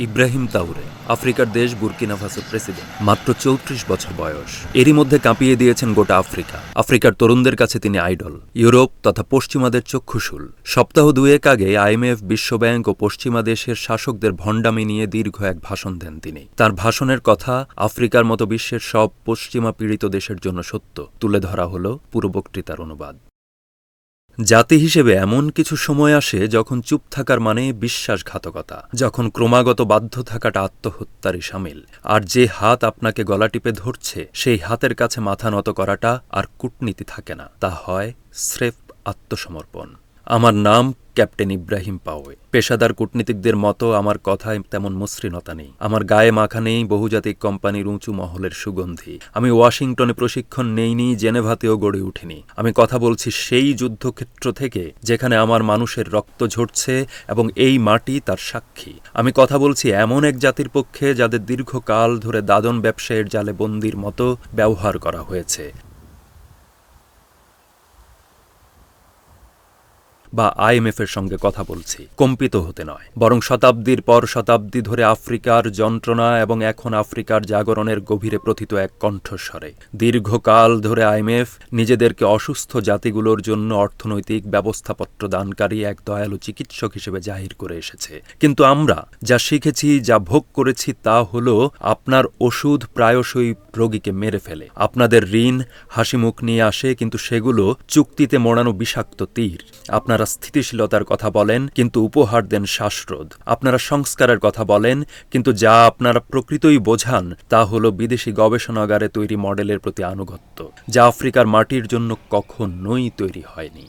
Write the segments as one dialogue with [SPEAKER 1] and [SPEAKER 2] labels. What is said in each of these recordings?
[SPEAKER 1] ইব্রাহিম তাউরে, আফ্রিকার দেশ Burkina ফাসোর president, মাত্র ৩৪ বছর বয়স। এরই মধ্যে কাঁপিয়ে দিয়েছেন গোটা আফ্রিকা। আফ্রিকার তরুণদের কাছে তিনি আইডল, ইউরোপ তথা পশ্চিমাদের চক্ষুশূল। সপ্তাহ দুয়েক আগে আইএমএফ, বিশ্বব্যাংক ও পশ্চিমা দেশের শাসকদের ভণ্ডামি নিয়ে দীর্ঘ এক ভাষণ দেন তিনি। তার ভাষণের কথা আফ্রিকার মতো বিশ্বের সব পশ্চিমা পীড়িত দেশের জন্য সত্য। তুলে ধরা হল পুরো বক্তৃতার অনুবাদ। জাতি হিসেবে এমন কিছু সময় আসে যখন চুপ থাকার মানে বিশ্বাসঘাতকতা, যখন ক্রমাগত বাধ্য থাকাটা আত্মহত্যারই শামিল, আর যে হাত আপনাকে গলা টিপে ধরছে সেই হাতের কাছে মাথা নত করাটা আর কূটনীতি থাকে না, তা হয় স্রেফ আত্মসমর্পণ। আমার নাম ক্যাপ্টেন ইব্রাহিম পাওয়ে। পেশাদার কূটনীতিকদের মতো আমার কথায় তেমন মসৃণতা নেই। আমার গায়ে মাখা নেই বহুজাতিক কোম্পানির উঁচু মহলের সুগন্ধি। আমি ওয়াশিংটনে প্রশিক্ষণ নেইনি, জেনেভাতেও গড়ে উঠিনি। আমি কথা বলছি সেই যুদ্ধক্ষেত্র থেকে যেখানে আমার মানুষের রক্ত ঝরছে এবং এই মাটি তার সাক্ষী। আমি কথা বলছি এমন এক জাতির পক্ষে যাদের দীর্ঘকাল ধরে দাদন ব্যবসায়ের জালে বন্দির মতো ব্যবহার করা হয়েছে, বা আইএমএফের সঙ্গে কথা বলছি। কম্পিত হতে নয়, বরং শতাব্দীর পর শতাব্দী ধরে আফ্রিকার যন্ত্রণা এবং এখন আফ্রিকার জাগরণের গভীরে প্রথিত এক কণ্ঠস্বরে। দীর্ঘকাল ধরে আইএমএফ নিজেদেরকে অসুস্থ জাতিগুলোর জন্য অর্থনৈতিক ব্যবস্থাপত্র দানকারী এক দয়ালু চিকিৎসক হিসেবে জাহির করে এসেছে। কিন্তু আমরা যা শিখেছি, যা ভোগ করেছি, তা হল আপনার ওষুধ প্রায়শই রোগীকে মেরে ফেলে। আপনাদের ঋণ হাসিমুখ নিয়ে আসে, কিন্তু সেগুলো চুক্তিতে মোড়ানো বিষাক্ত তীর। আপনারা স্থিতিশীলতার কথা বলেন, কিন্তু উপহার দেন শ্বাসরোধ। আপনারা সংস্কারের কথা বলেন, কিন্তু যা আপনারা প্রকৃতই বোঝান তা হল বিদেশি গবেষণাগারে তৈরি মডেলের প্রতি আনুগত্য, যা আফ্রিকার মাটির জন্য কখনোই তৈরি হয়নি।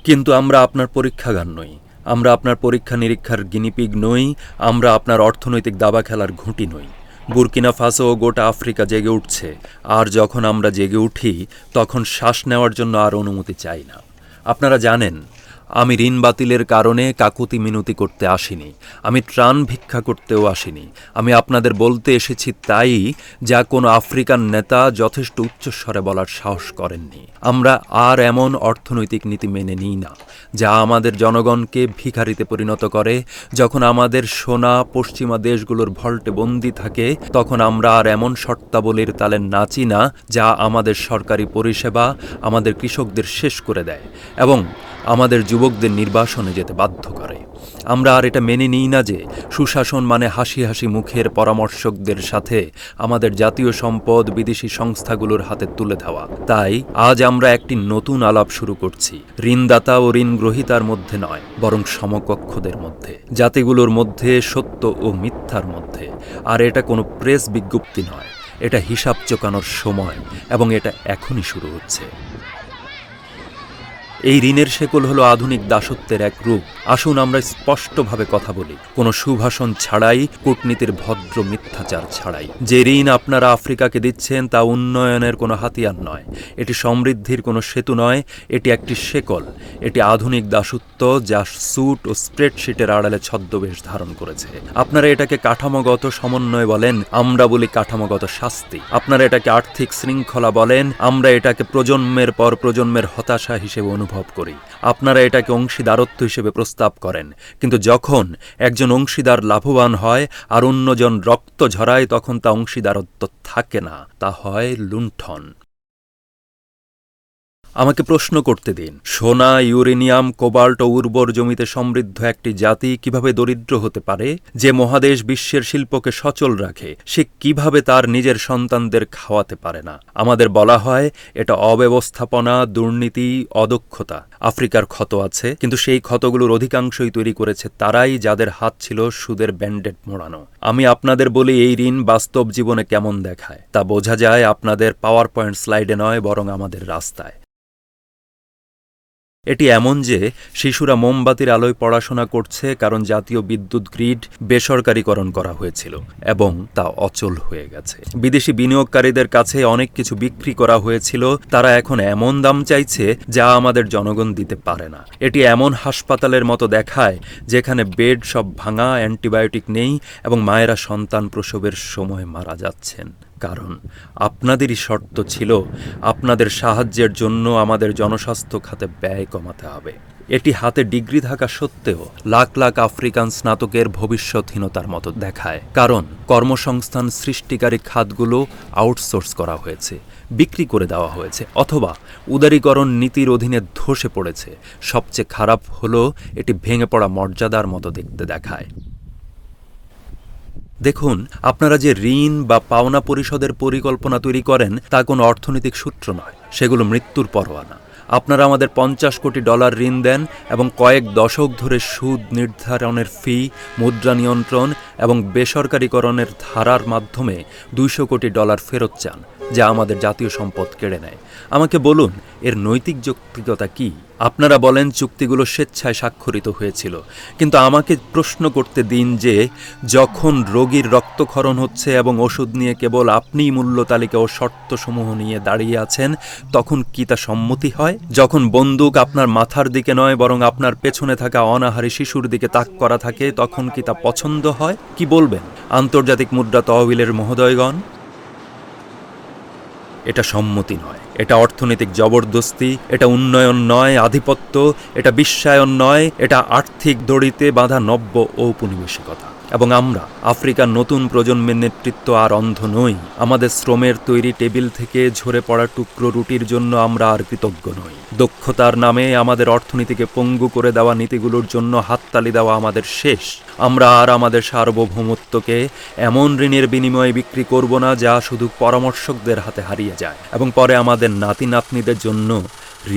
[SPEAKER 1] কিন্তু আমরা আপনার পরীক্ষাগার নই, আমরা আপনার পরীক্ষা নিরীক্ষার গিনিপিগ নই, আমরা আপনার অর্থনৈতিক দাবা খেলার ঘুঁটি নই। বুর্কিনা ফাসো ও গোটা আফ্রিকা জেগে উঠছে, আর যখন আমরা জেগে উঠি তখন শ্বাস নেওয়ার জন্য আর অনুমতি চাই না। আপনারা জানেন, আমি ঋণ বাতিলের কারণে কাকুতি মিনতি করতে আসিনি, আমি ত্রাণ ভিক্ষা করতেও আসিনি। আমি আপনাদের বলতে এসেছি তাই, যা কোনো আফ্রিকান নেতা যথেষ্ট উচ্চস্বরে বলার সাহস করেননি। আমরা আর এমন অর্থনৈতিক নীতি মেনে নিই না যা আমাদের জনগণকে ভিখারিতে পরিণত করে। যখন আমাদের সোনা পশ্চিমা দেশগুলোর ভল্টে বন্দী থাকে, তখন আমরা আর এমন শর্তাবলীর তালে নাচি না যা আমাদের সরকারি পরিষেবা, আমাদের কৃষকদের শেষ করে দেয় এবং আমাদের যুবকদের নির্বাসনে যেতে বাধ্য করে। আমরা আর এটা মেনে নিই না যে সুশাসন মানে হাসি হাসি মুখের পরামর্শকদের সাথে আমাদের জাতীয় সম্পদ বিদেশি সংস্থাগুলোর হাতে তুলে দেওয়া। তাই আজ আমরা একটি নতুন আলাপ শুরু করছি, ঋণদাতা ও ঋণ গ্রহীতার মধ্যে নয়, বরং সমকক্ষদের মধ্যে, জাতিগুলোর মধ্যে, সত্য ও মিথ্যার মধ্যে। আর এটা কোনো প্রেস বিজ্ঞপ্তি নয়, এটা হিসাব চোকানোর সময়, এবং এটা এখনই শুরু হচ্ছে। এই ঋণের শেকল হলো আধুনিক দাসত্বের এক রূপ। আসুন আমরা স্পষ্টভাবে কথা বলি, কোনো সুভাষণ ছাড়াই, কূটনীতির ভদ্র মিথ্যাচার ছাড়াই। যে ঋণ আপনারা আফ্রিকাকে দিচ্ছেন তা উন্নয়নের কোনো হাতিয়ার নয়, এটি সমৃদ্ধির কোনো সেতু নয়, এটি একটি শেকল। এটি আধুনিক দাসত্ব যা স্যুট ও স্প্রেডশিটের আড়ালে ছদ্মবেশ ধারণ করেছে। আপনারা এটাকে কাঠামোগত সমন্বয় বলেন, আমরা বলি কাঠামোগত শাস্তি। আপনারা এটাকে আর্থিক শৃঙ্খলা বলেন, আমরা এটাকে প্রজন্মের পর প্রজন্মের হতাশা হিসেবে অনুভব করি। আপনারা এটাকে অংশীদারত্ব হিসেবে প্রস্তাব করেন, কিন্তু যখন একজন অংশীদার লাভবান হয় আর অন্যজন রক্ত ঝরায়, তখন তা অংশীদারত্ব থাকে না, তা হয় লুণ্ঠন। আমাকে প্রশ্ন করতে দিন, সোনা, ইউরেনিয়াম, কোবাল্ট ও উর্বর জমিতে সমৃদ্ধ একটি জাতি কিভাবে দরিদ্র হতে পারে? যে মহাদেশ বিশ্বের শিল্পকে সচল রাখে, সে কিভাবে তার নিজের সন্তানদের খাওয়াতে পারে না? আমাদের বলা হয় এটা অব্যবস্থাপনা, দুর্নীতি, অদক্ষতা। আফ্রিকার ক্ষত আছে, কিন্তু সেই ক্ষতগুলোর অধিকাংশই তৈরি করেছে তারাই যাদের হাত ছিল সুদের ব্যান্ডেড মোড়ানো। আমি আপনাদের বলি, এই ঋণ বাস্তব জীবনে কেমন দেখায় তা বোঝা যায় আপনাদের পাওয়ার পয়েন্ট স্লাইডে নয়, বরং আমাদের রাস্তায়। এটি এমন যে শিশুরা মোমবাতির আলোয় পড়াশোনা করছে, কারণ জাতীয় বিদ্যুৎ গ্রিড বেসরকারীকরণ করা হয়েছিল এবং তা অচল হয়ে গেছে। বিদেশি বিনিয়োগকারীদের কাছে অনেক কিছু বিক্রি করা হয়েছিল, তারা এখন এমন দাম চাইছে যা আমাদের জনগণ দিতে পারে না। এটি এমন হাসপাতালের মতো দেখায় যেখানে বেড সব ভাঙা, অ্যান্টিবায়োটিক নেই এবং মায়েরা সন্তান প্রসবের সময় মারা যাচ্ছেন। কারণ আপনাদেরই শর্ত ছিল আপনাদের সাহায্যের জন্য আমাদের জনস্বাস্থ্য খাতে ব্যয় কমাতে হবে। এটি হাতে ডিগ্রি থাকা সত্ত্বেও লাখ লাখ আফ্রিকান স্নাতকের ভবিষ্যৎহীনতার মতো দেখায়, কারণ কর্মসংস্থান সৃষ্টিকারী খাতগুলো আউটসোর্স করা হয়েছে, বিক্রি করে দেওয়া হয়েছে, অথবা উদারীকরণ নীতির অধীনে ধসে পড়েছে। সবচেয়ে খারাপ হলো এটি ভেঙে পড়া মর্যাদার মতো দেখতে দেখায়। দেখুন, আপনারা যে ঋণ বা পাওনা পরিশোধের পরিকল্পনা তৈরি করেন তা কোনো অর্থনৈতিক সূত্র নয়, সেগুলো মৃত্যুর পরোয়ানা। আপনারা আমাদের $50 কোটি ঋণ দেন এবং কয়েক দশক ধরে সুদ নির্ধারণের ফি, মুদ্রা নিয়ন্ত্রণ এবং বেসরকারীকরণের ধারার মাধ্যমে $200 কোটি ফেরত চান, যা আমাদের জাতীয় সম্পদ কেড়ে নেয়। আমাকে বলুন, এর নৈতিক যৌক্তিকতা কী? আপনারা বলেন চুক্তিগুলো স্বেচ্ছায় স্বাক্ষরিত হয়েছিল, কিন্তু আমাকে প্রশ্ন করতে দিন যে যখন রোগীর রক্তক্ষরণ হচ্ছে এবং ওষুধ নিয়ে কেবল আপনিই মূল্য তালিকা ও শর্তসমূহ নিয়ে দাঁড়িয়ে আছেন, তখন কি তা সম্মতি হয়? যখন বন্দুক আপনার মাথার দিকে নয় বরং আপনার পেছনে থাকা অনাহারী শিশুর দিকে তাক করা থাকে, তখন কি তা পছন্দ হয়? কি বলবেন আন্তর্জাতিক মুদ্রা তহবিলের মহোদয়গণ? এটা সম্মতি নয়, এটা অর্থনৈতিক জবরদস্তি, এটা উন্নয়ন নয়, আধিপত্য, এটা বিশ্বায়ন নয়, এটা আর্থিক দড়িতে বাঁধা নব্য ঔপনিবেশিকতা। এবং আমরা আফ্রিকার নতুন প্রজন্মের নেতৃত্ব আর অন্ধ নই। আমাদের শ্রমের তৈরি টেবিল থেকে ঝরে পড়া টুকরো রুটির জন্য আমরা আর কৃতজ্ঞ নই। দক্ষতার নামে আমাদের অর্থনীতিকে পঙ্গু করে দেওয়া নীতিগুলোর জন্য হাততালি দেওয়া আমাদের শেষ। আমরা আর আমাদের সার্বভৌমত্বকে এমন ঋণের বিনিময়ে বিক্রি করব না যা শুধু পরামর্শকদের হাতে হারিয়ে যায় এবং পরে আমাদের নাতি নাতনিদের জন্য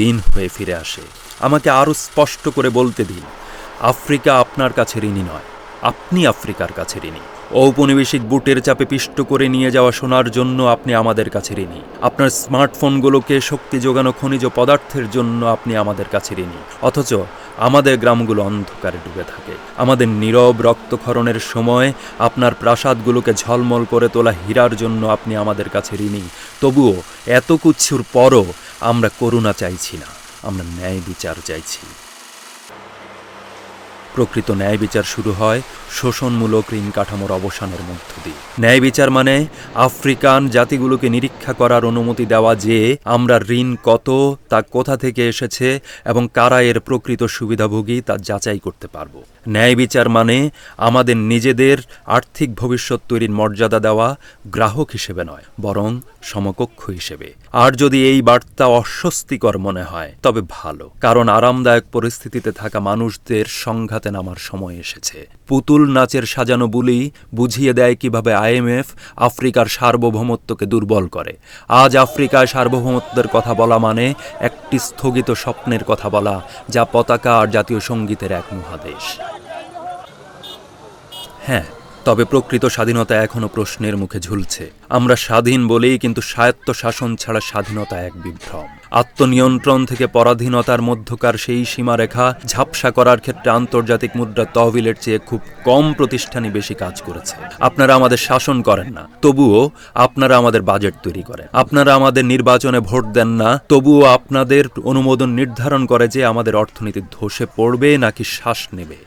[SPEAKER 1] ঋণ হয়ে ফিরে আসে। আমাকে আরও স্পষ্ট করে বলতে দিন, আফ্রিকা আপনার কাছে ঋণী নয়, আপনি আফ্রিকার কাছে ঋণী। ঔপনিবেশিক বুটের চাপে পিষ্ট করে নিয়ে যাওয়া সোনার জন্য আপনি আমাদের কাছে ঋণী। আপনার স্মার্টফোনগুলোকে শক্তি যোগানো খনিজ পদার্থের জন্য আপনি আমাদের কাছে ঋণী। অথচ আমাদের গ্রামগুলো অন্ধকারে ডুবে থাকে। আমাদের নীরব রক্তক্ষরণের সময় আপনার প্রাসাদগুলোকে ঝলমল করে তোলা হীরার জন্য আপনি আমাদের কাছে ঋণী। তবুও এত কিছুর পরও আমরা করুণা চাইছি না, আমরা ন্যায় বিচার চাইছি। প্রকৃত ন্যায় বিচার শুরু হয় শোষণমূলক ঋণ কাঠামোর অবসানের মধ্য দিয়ে। ন্যায় বিচার মানে আফ্রিকান জাতিগুলোকে নিরীক্ষা করার অনুমতি দেওয়া যে আমরা ঋণ কত, তা কোথা থেকে এসেছে এবং কারা এর প্রকৃত সুবিধাভোগী তা যাচাই করতে পারব। ন্যায় বিচার মানে আমাদের নিজেদের আর্থিক ভবিষ্যৎ তৈরির মর্যাদা দেওয়া, গ্রাহক হিসেবে নয় বরং সমকক্ষ হিসেবে। আর যদি এই বার্তা অস্বস্তিকর মনে হয় তবে ভালো, কারণ আরামদায়ক পরিস্থিতিতে থাকা মানুষদের সংঘাতে নামার সময় এসেছে। পুতুল নাচের সাজানো বুলি বুঝিয়ে দেয় কিভাবে IMF আফ্রিকার সার্বভৌমত্বকে দুর্বল করে। আজ আফ্রিকায় সার্বভৌমত্বের কথা বলা মানে একটি স্থগিত স্বপ্নের কথা বলা, যা পতাকা আর জাতীয় সঙ্গীতের এক মহাদেশ। হ্যাঁ, তবে প্রকৃত স্বাধীনতা এখনো প্রশ্নের মুখে ঝুলছে। আমরা স্বাধীন বলেই, কিন্তু স্বায়ত্ত শাসন ছাড়া স্বাধীনতা এক বিভ্রম। আত্মনিয়ন্ত্রণ থেকে পরাধীনতার মধ্যকার সেই সীমারেখা ঝাপসা করার ক্ষেত্রে আন্তর্জাতিক মুদ্রা তহবিলের চেয়ে খুব কম প্রতিষ্ঠানই বেশি কাজ করেছে। আপনারা আমাদের শাসন করেন না, তবুও আপনারা আমাদের বাজেট তৈরি করেন। আপনারা আমাদের নির্বাচনে ভোট দেন না, তবুও আপনাদের অনুমোদন নির্ধারণ করে যে আমাদের অর্থনীতি ধসে পড়বে নাকি শ্বাস নেবে।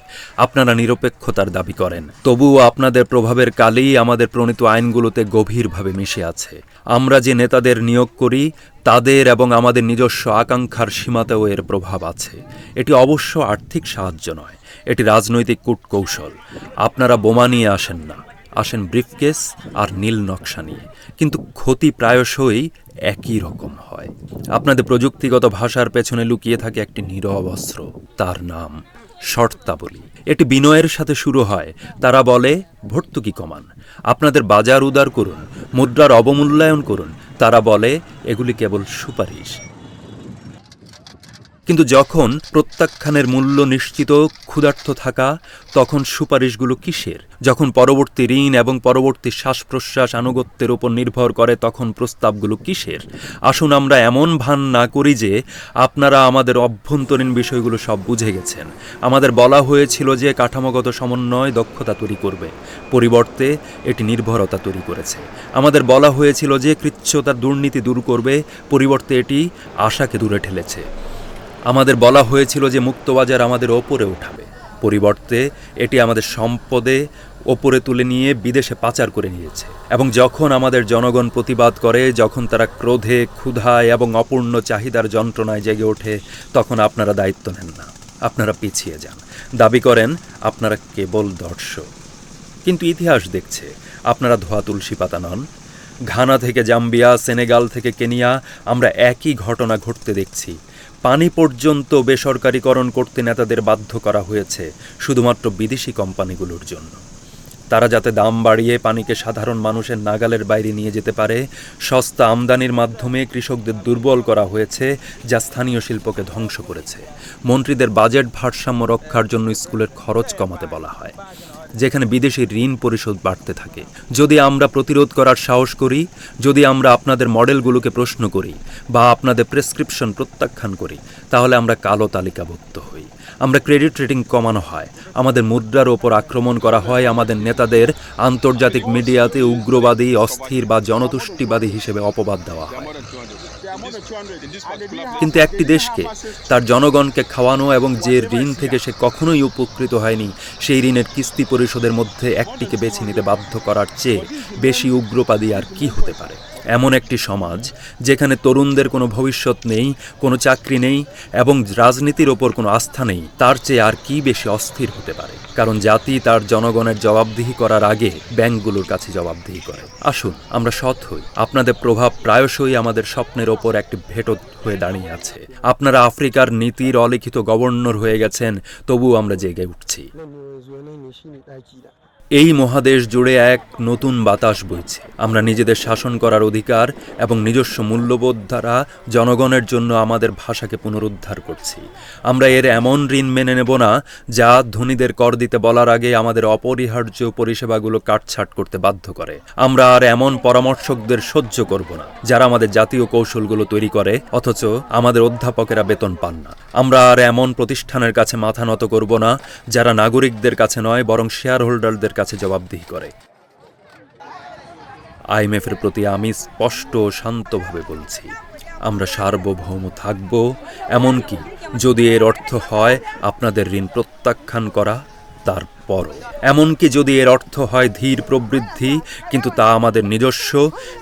[SPEAKER 1] আপনারা নিরপেক্ষতার দাবি করেন, তবুও আপনাদের প্রভাবের কালি আমাদের প্রণীত আইনগুলোতে গভীরভাবে মিশে আছে। আমরা যে নেতাদের নিয়োগ করি তাদের এবং আমাদের নিজস্ব আকাঙ্ক্ষার সীমাতেও এর প্রভাব আছে। এটি অবশ্য আর্থিক সাহায্য নয়, এটি রাজনৈতিক কূটকৌশল। আপনারা বোমা নিয়ে আসেন না, আসেন ব্রিফকেস আর নীল নকশা নিয়ে, কিন্তু ক্ষতি প্রায়শই একই রকম হয়। আপনাদের প্রযুক্তিগত ভাষার পেছনে লুকিয়ে থাকে একটি নীরব অস্ত্র, তার নাম শর্তাবলী। এটি বিনয়ের সাথে শুরু হয়। তারা বলে ভর্তুকি কমান, আপনাদের বাজার উদার করুন, মুদ্রার অবমূল্যায়ন করুন। তারা বলে এগুলি কেবল সুপারিশ। কিন্তু যখন প্রত্যাখ্যানের মূল্য নিশ্চিত, ক্ষুধার্ত থাকা, তখন সুপারিশগুলো কিসের? যখন পরবর্তী ঋণ এবং পরবর্তী শ্বাস প্রশ্বাস আনুগত্যের উপর নির্ভর করে, তখন প্রস্তাবগুলো কিসের? আসুন আমরা এমন ভান না করি যে আপনারা আমাদের অভ্যন্তরীণ বিষয়গুলো সব বুঝে গেছেন। আমাদের বলা হয়েছিল যে কাঠামোগত সমন্বয় দক্ষতা তৈরি করবে, পরিবর্তে এটি নির্ভরতা তৈরি করেছে। আমাদের বলা হয়েছিল যে কৃচ্ছতার দুর্নীতি দূর করবে, পরিবর্তে এটি আশাকে দূরে ঠেলেছে। আমাদের বলা হয়েছিল যে মুক্তবাজার আমাদের ওপরে উঠাবে, পরিবর্তে এটি আমাদের সম্পদে ওপরে তুলে নিয়ে বিদেশে পাচার করে নিয়েছে। এবং যখন আমাদের জনগণ প্রতিবাদ করে, যখন তারা ক্রোধে, ক্ষুধায় এবং অপূর্ণ চাহিদার যন্ত্রণায় জেগে ওঠে, তখন আপনারা দায়িত্ব নেন না, আপনারা পিছিয়ে যান, দাবি করেন আপনারা কেবল দর্শক। কিন্তু ইতিহাস দেখছে আপনারা ধোয়া তুলসী পাতা নন। ঘানা থেকে জাম্বিয়া, সেনেগাল থেকে কেনিয়া আমরা একই ঘটনা ঘটতে দেখছি। পানি পর্যন্ত বেসরকারীকরণ করতে নেতাদের বাধ্য করা হয়েছে শুধুমাত্র বিদেশি কোম্পানিগুলোর জন্য। তারা যাতে দাম বাড়িয়ে পানিকে সাধারণ মানুষের নাগালের বাইরে নিয়ে যেতে পারে। সস্তা আমদানির মাধ্যমে কৃষকদের দুর্বল করা হয়েছে, যা স্থানীয় শিল্পকে ধ্বংস করেছে। মন্ত্রীদের বাজেট ভারসাম্য রক্ষার জন্য স্কুলের খরচ কমাতে বলা হয়, যেখানে বিদেশি ঋণ পরিশোধ বাড়তে থাকে। যদি আমরা প্রতিরোধ করার সাহস করি, যদি আমরা আপনাদের মডেলগুলোকে প্রশ্ন করি বা আপনাদের প্রেসক্রিপশন প্রত্যাখ্যান করি, তাহলে আমরা কালো তালিকাভুক্ত হই। আমরা ক্রেডিট রেটিং কমানো হয়, আমাদের মুদ্রার ওপর আক্রমণ করা হয়, আমাদের নেতাদের আন্তর্জাতিক মিডিয়াতে উগ্রবাদী, অস্থির বা জনতুষ্টিবাদী হিসেবে অপবাদ দেওয়া হয়। কিন্তু একটি দেশকে, তার জনগণকে খাওয়ানো এবং যে ঋণ থেকে সে কখনোই উপকৃত হয়নি, সেই ঋণের কিস্তি পরিশোধের মধ্যে একটিকে বেছে নিতে বাধ্য করার চেয়ে বেশি উগ্রবাদী আর কি হতে পারে? এমন একটি সমাজ যেখানে তরুণদের কোনো ভবিষ্যৎ নেই, কোনো চাকরি নেই এবং রাজনীতির ওপর কোনো আস্থা নেই, তার চেয়ে আর কি বেশি অস্থির হতে পারে? কারণ জাতি তার জনগণের জবাবদিহি করার আগে ব্যাংকগুলোর কাছে জবাবদিহি করে। আসুন আমরা সৎ হই। আপনাদের প্রভাব প্রায়শই আমাদের স্বপ্নের ওপর একটি ভেটো হয়ে দাঁড়িয়ে আছে। আপনারা আফ্রিকার নীতির অলিখিত গভর্নর হয়ে গেছেন, তবুও আমরা জেগে উঠছি। এই মহাদেশ জুড়ে এক নতুন বাতাস বইছে। আমরা নিজেদের শাসন করার অধিকার এবং নিজস্ব মূল্যবোধ দ্বারা জনগণের জন্য আমাদের ভাষাকে পুনরুদ্ধার করছি। আমরা এর এমন ঋণ মেনে নেব না যা ধনীদের কর দিতে বলার আগে আমাদের অপরিহার্য পরিষেবাগুলো কাটছাঁট করতে বাধ্য করে। আমরা আর এমন পরামর্শকদের সহ্য করব না যারা আমাদের জাতীয় কৌশলগুলো তৈরি করে অথচ আমাদের অধ্যাপকেরা বেতন পান না। আমরা আর এমন প্রতিষ্ঠানের কাছে মাথা নত করব না যারা নাগরিকদের কাছে নয় বরং শেয়ার হোল্ডারদের কাছে জবাবদিহি করে। আইএমএফের প্রতি আমি স্পষ্ট ও শান্তভাবে বলছি, আমরা সার্বভৌম থাকব, এমনকি যদি এর অর্থ হয় আপনাদের ঋণ প্রত্যাখ্যান করা, তারপরও এমনকি যদি এর অর্থ হয় ধীর প্রবৃদ্ধি কিন্তু তা আমাদের নিজস্ব,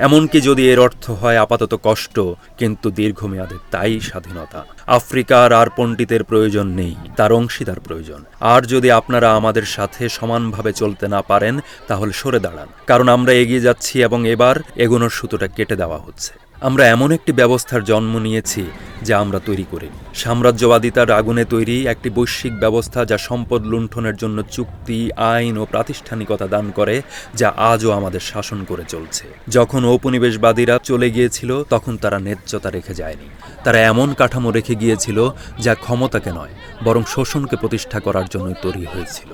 [SPEAKER 1] এমনকি যদি এর অর্থ হয় আপাতত কষ্ট কিন্তু দীর্ঘমেয়াদে তাই স্বাধীনতা। আফ্রিকার আর পণ্ডিতের প্রয়োজন নেই, তার অংশীদার প্রয়োজন। আর যদি আপনারা আমাদের সাথে সমানভাবে চলতে না পারেন তাহলে সরে দাঁড়ান, কারণ আমরা এগিয়ে যাচ্ছি এবং এবার এগোনোর সুতোটা কেটে দেওয়া হচ্ছে। আমরা এমন একটি ব্যবস্থার জন্ম নিয়েছি যা আমরা তৈরি করিনি। সাম্রাজ্যবাদিতার আগুনে তৈরি একটি বৈশ্বিক ব্যবস্থা যা সম্পদ লুণ্ঠনের জন্য চুক্তি, আইন ও প্রাতিষ্ঠানিকতা দান করে, যা আজও আমাদের শাসন করে চলছে। যখন ঔপনিবেশবাদীরা চলে গিয়েছিল তখন তারা ন্যায্যতা রেখে যায়নি। তারা এমন কাঠামো রেখে গিয়েছিল যা ক্ষমতাকে নয় বরং শোষণকে প্রতিষ্ঠা করার জন্য তৈরি হয়েছিল।